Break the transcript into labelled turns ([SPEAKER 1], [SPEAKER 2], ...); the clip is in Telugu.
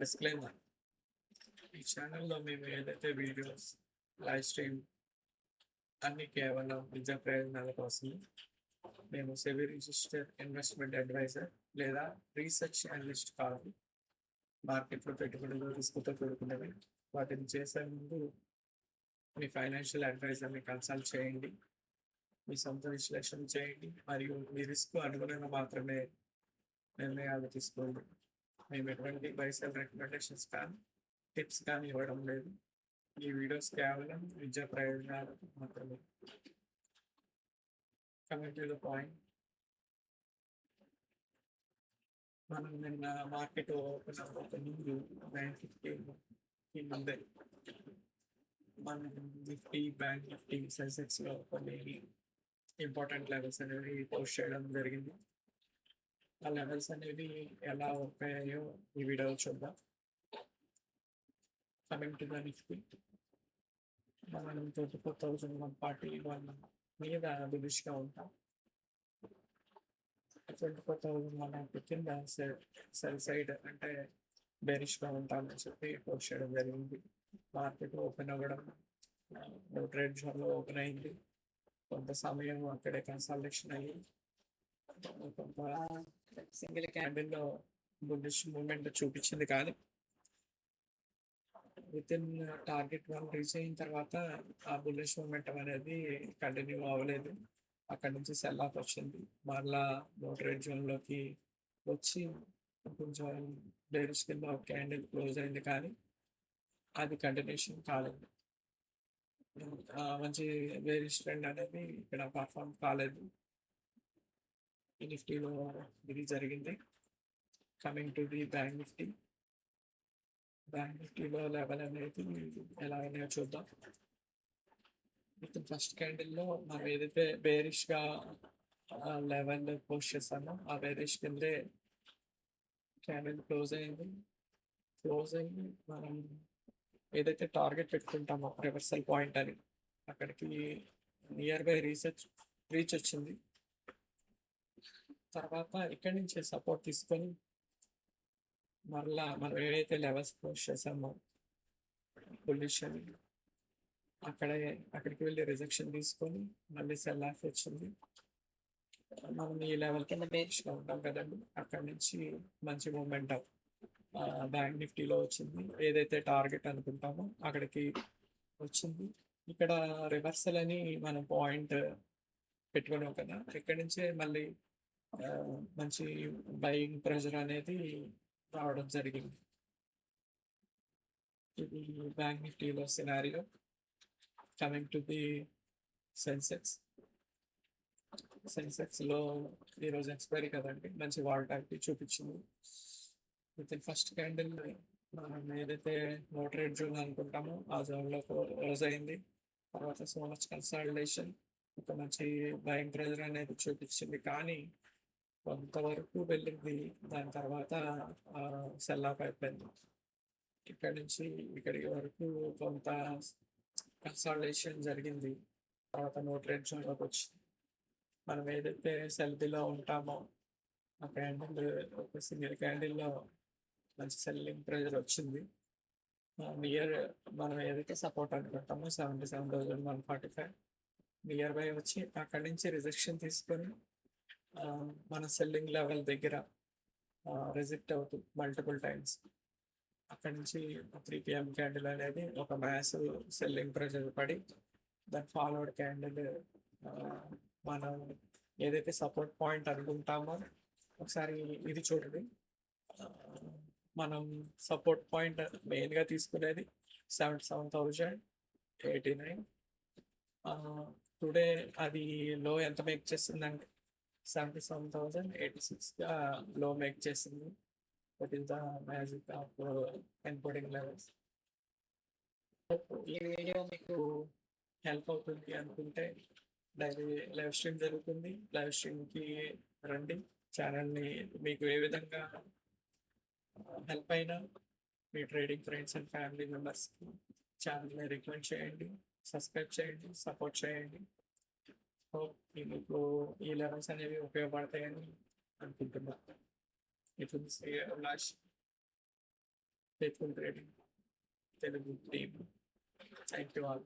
[SPEAKER 1] డిస్క్లైమర్. ఈ ఛానల్‌లో మేము ఏదైతే వీడియోస్, లైవ్ స్ట్రీమ్ అన్నీ కేవలం నిజ ప్రయోజనాల కోసం. మేము సెబీ రిజిస్టర్డ్ ఇన్వెస్ట్‌మెంట్ అడ్వైజర్ లేదా రీసెర్చ్ అనలిస్ట్ కాదు. మార్కెట్‌లో పెట్టుబడులు రిస్క్‌తో కూడుకున్నవి. వాటిని చేసే ముందు మీ ఫైనాన్షియల్ అడ్వైజర్‌ని కన్సల్ట్ చేయండి. మీ సొంత విశ్లేషణ చేయండి మరియు మీ రిస్క్‌కు అనుగుణంగా మాత్రమే నిర్ణయాలు తీసుకోండి. మేము ఎటువంటి బై సెల్ రికమెండేషన్స్ కానీ, టిప్స్ కానీ ఇవ్వడం లేదు. ఈ వీడియోస్ కేవలం విద్యా ప్రయోజనాలకు మాత్రమే. Coming to the point. మనం నిన్న మార్కెట్ ఓపెన్ అవ్వక ముందు 9:15కి ముందే మనం నిఫ్టీ, బ్యాంక్ నిఫ్టీ, సెన్సెక్స్‌లో కొన్ని ఇంపార్టెంట్ లెవెల్స్ అనేవి పోస్ట్ చేయడం జరిగింది. ఆ లెవెల్స్ అనేవి ఎలా వర్క్ అయ్యాయో ఈ వీడియోలో చూద్దాం. కమింగ్ టు ద నిఫ్టీ, మనం 24,141 మీద బులిష్‌గా ఉంటాం. 24,190 కింద సెల్ సైడ్ అంటే బేరిష్‌గా ఉంటామని చెప్పి పోస్ట్ చేయడం జరిగింది. మార్కెట్ ఓపెన్ అవ్వడం ట్రేడ్ జోన్‌లో ఓపెన్ అయింది. కొంత సమయం అక్కడే కన్సాలిడేషన్ అయ్యి కొంత సింగిల్ క్యాండిల్‌లో బుల్లిష్ మూవ్‌మెంట్ చూపించింది, కానీ వితిన్ టార్గెట్ 1 రీచ్ అయిన తర్వాత ఆ బుల్లిష్ మూవ్‌మెంటం అనేది కంటిన్యూ అవ్వలేదు. అక్కడి నుంచి సెల్ ఆఫ్ వచ్చింది. మరలా ట్రేడ్ జోన్‌లోకి వచ్చి కొంచెం బేరిష్ కింద ఒక క్యాండిల్ క్లోజ్ అయింది, కానీ అది కంటిన్యూషన్ కాలేదు. మంచి బేరిష్ ట్రెండ్ అనేది ఇక్కడ పర్ఫార్మ్ కాలేదు. ఈ నిఫ్టీలో ఇది జరిగింది. Coming to the bank Nifty. Bank నిఫ్టీలో లెవెల్ అనేది ఎలా ఉన్నాయో చూద్దాం. విత్ ఫస్ట్ క్యాండిల్‌లో మనం ఏదైతే బేరిష్‌గా లెవెల్ పోస్ట్ చేసామో ఆ బేరిష్ కిందే క్యాండిల్ క్లోజ్ అయింది. క్లోజ్ అయ్యి మనం ఏదైతే టార్గెట్ పెట్టుకుంటామో రివర్సల్ పాయింట్ అని, అక్కడికి నియర్ బై రీచ్ వచ్చింది. తర్వాత ఇక్కడి నుంచి సపోర్ట్ తీసుకొని మరలా మనం ఏదైతే లెవెల్స్ పోస్ట్ చేసామో బుల్లిష్ అని, అక్కడికి వెళ్ళి రిజెక్షన్ తీసుకొని మళ్ళీ సెల్ ఆఫ్ వచ్చింది. మనం ఈ లెవెల్ కింద బేరిష్‌గా ఉంటాం కదండీ! అక్కడి నుంచి మంచి మూవ్‌మెంటం బ్యాంక్ నిఫ్టీలో వచ్చింది. ఏదైతే టార్గెట్ అనుకుంటామో అక్కడికి వచ్చింది. ఇక్కడ రివర్సల్ అని మనం పాయింట్ పెట్టుకున్నాం కదా! ఇక్కడి నుంచే మళ్ళీ మంచి బయింగ్ ప్రెషర్ అనేది రావడం జరిగింది. ఇది బ్యాంక్ నిఫ్టీలో scenario. Coming to the Sensex. సెన్సెక్స్‌లో ఈరోజు ఎక్స్‌పైరీ కదండీ! మంచి వాలటాలిటీ చూపించింది. వితిన్ ఫస్ట్ క్యాండిల్ మనం ఏదైతే ట్రేడ్ జోన్ అనుకుంటామో ఆ జోన్‌లో క్లోజ్ అయింది. తర్వాత సో మచ్ కన్సాలిడేషన్, ఒక మంచి బయింగ్ ప్రెషర్ అనేది చూపించింది, కానీ కొంతవరకు వెళ్ళింది. దాని తర్వాత సెల్ ఆఫ్ అయిపోయింది. ఇక్కడి నుంచి ఇక్కడి వరకు కొంత కన్సాలిడేషన్ జరిగింది. తర్వాత ట్రేడ్ జోన్‌లోకి వచ్చింది. మనం ఏదైతే సెల్ బిలో ఉంటామో ఆ క్యాండిల్, ఒక సింగిల్ క్యాండిల్‌లో మంచి సెల్లింగ్ ప్రెషర్ వచ్చింది. నియర్ మనం ఏదైతే సపోర్ట్ అనుకుంటామో 77,145 నియర్ బై వచ్చి అక్కడి నుంచి రిజెక్షన్ తీసుకొని మన సెల్లింగ్ లెవెల్ దగ్గర రిజెక్ట్ అవుతుంది మల్టిపుల్ టైమ్స్. అక్కడి నుంచి 3 PM క్యాండిల్ అనేది ఒక మ్యాసివ్ సెల్లింగ్ ప్రెషర్ పడి దాని ఫార్వర్డ్ క్యాండిల్ మనం ఏదైతే సపోర్ట్ పాయింట్ అనుకుంటామో ఒకసారి ఇది చూడండి. మనం సపోర్ట్ పాయింట్ మెయిన్‌గా తీసుకునేది 77,089. టుడే అది లో ఎంత మేక్ చేసిందంటే 77,086గా లో మేక్ చేసింది. That is the magic of encoding levels. ఈ వీడియో మీకు హెల్ప్ అవుతుంది అనుకుంటే డైలీ లైవ్ స్ట్రీమ్ జరుగుతుంది. లైవ్ స్ట్రీమ్‌కి రండి. ఛానల్‌ని మీకు ఏ విధంగా హెల్ప్ అయినా మీ ట్రేడింగ్ ఫ్రెండ్స్ అండ్ ఫ్యామిలీ మెంబర్స్‌కి ఛానల్‌ని రికమెండ్ చేయండి, సబ్స్క్రైబ్ చేయండి, సపోర్ట్ చేయండి. హోప్ మీకు ఈ లెవెల్స్ అనేవి ఉపయోగపడతాయని అనుకుంటున్నాను. It will be Abhilash. Faithful trading Telugu team. Thank you all.